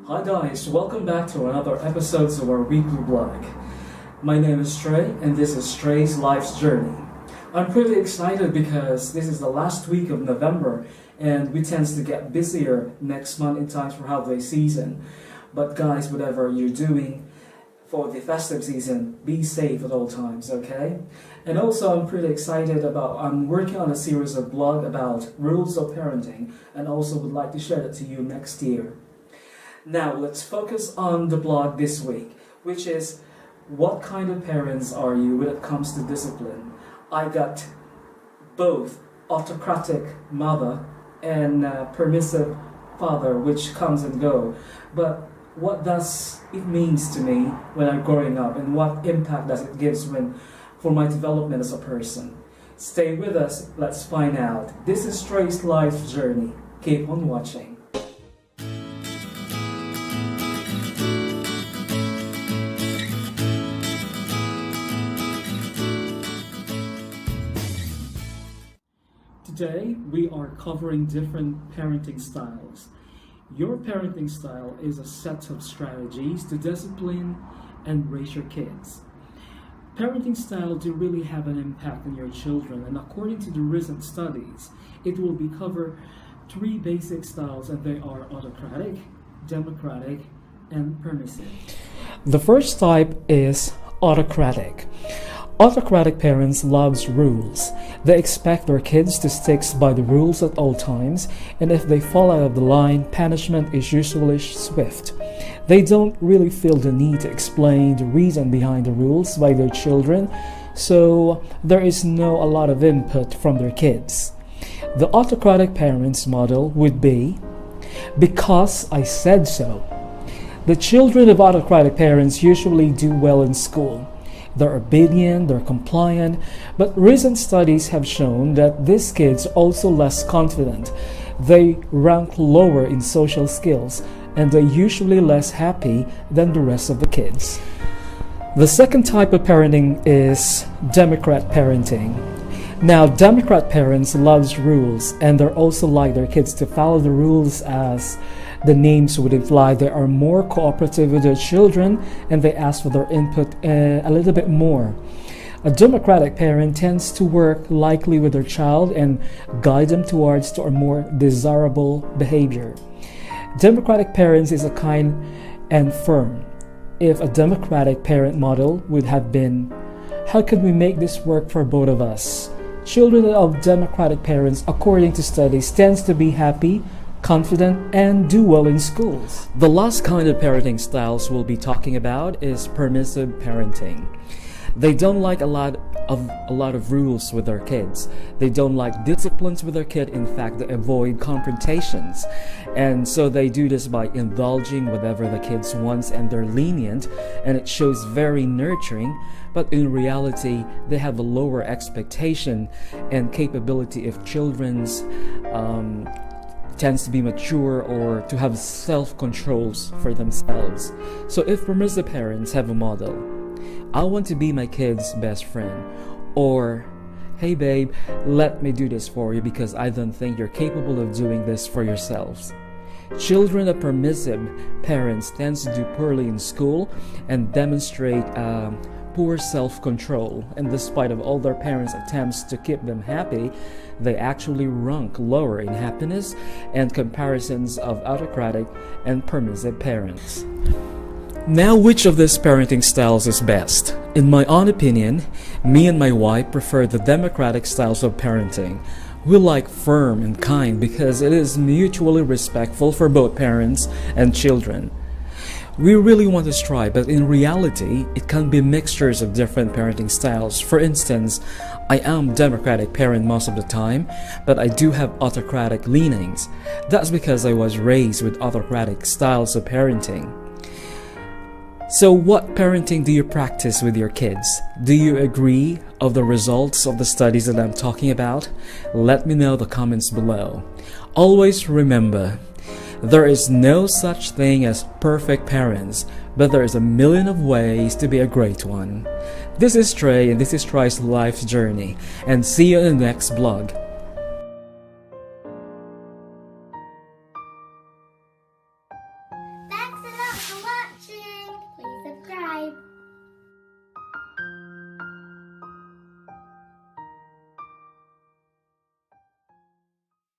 Hi guys, welcome back to another episode of our weekly blog. My name is Trey and this is Trey's Life's Journey. I'm pretty excited because this is the last week of November and we tend to get busier next month in times for holiday season. But guys, whatever you're doing for the festive season, be safe at all times, okay? And also I'm pretty excited I'm working on a series of blog about rules of parenting and also would like to share that to you next year. Now let's focus on the blog this week, which is what kind of parents are you when it comes to discipline? I got both autocratic mother and permissive father, which comes and go. But what does it means to me when I'm growing up and what impact does it gives for my development as a person? Stay with us, let's find out. This is Trey's Life Journey. Keep on watching. Today, we are covering different parenting styles. Your parenting style is a set of strategies to discipline and raise your kids. Parenting style do really have an impact on your children, and according to the recent studies, it will be cover 3 basic styles, and they are autocratic, democratic, and permissive. The first type is autocratic. Autocratic parents loves rules. They expect their kids to stick by the rules at all times, and if they fall out of the line, punishment is usually swift. They don't really feel the need to explain the reason behind the rules by their children, so there is a lot of input from their kids. The autocratic parents model would be, because I said so. The children of autocratic parents usually do well in school. They're obedient, they're compliant, but recent studies have shown that these kids are also less confident. They rank lower in social skills, and they're usually less happy than the rest of the kids. The second type of parenting is Democrat parenting. Now, Democrat parents loves rules, and they're also like their kids to follow the rules. As the names would imply, they are more cooperative with their children and they ask for their input a little bit more. A Democratic parent tends to work likely with their child and guide them towards a more desirable behavior. Democratic parents is a kind and firm. If a Democratic parent model would have been, how could we make this work for both of us? Children of Democratic parents, according to studies, tends to be happy, confident, and do well in schools. The last kind of parenting styles we'll be talking about is permissive parenting. They don't like a lot of rules with their kids. They don't like disciplines with their kid. In fact, they avoid confrontations. And so they do this by indulging whatever the kids wants, and they're lenient, and it shows very nurturing, but in reality, they have a lower expectation and capability if children's tends to be mature or to have self-controls for themselves. So if permissive parents have a model, I want to be my kid's best friend, or hey babe, let me do this for you because I don't think you're capable of doing this for yourselves. Children of permissive parents tend to do poorly in school and demonstrate poor self-control, and despite of all their parents' attempts to keep them happy, they actually rank lower in happiness and comparisons of autocratic and permissive parents. Now, which of these parenting styles is best? In my own opinion, me and my wife prefer the democratic styles of parenting. We like firm and kind because it is mutually respectful for both parents and children. We really want to strive, but in reality, it can be mixtures of different parenting styles. For instance, I am a democratic parent most of the time, but I do have autocratic leanings. That's because I was raised with autocratic styles of parenting. So what parenting do you practice with your kids? Do you agree of the results of the studies that I'm talking about? Let me know in the comments below. Always remember, there is no such thing as perfect parents, but there is a million of ways to be a great one. This is Trey, and this is Trey's Life Journey, and see you in the next vlog.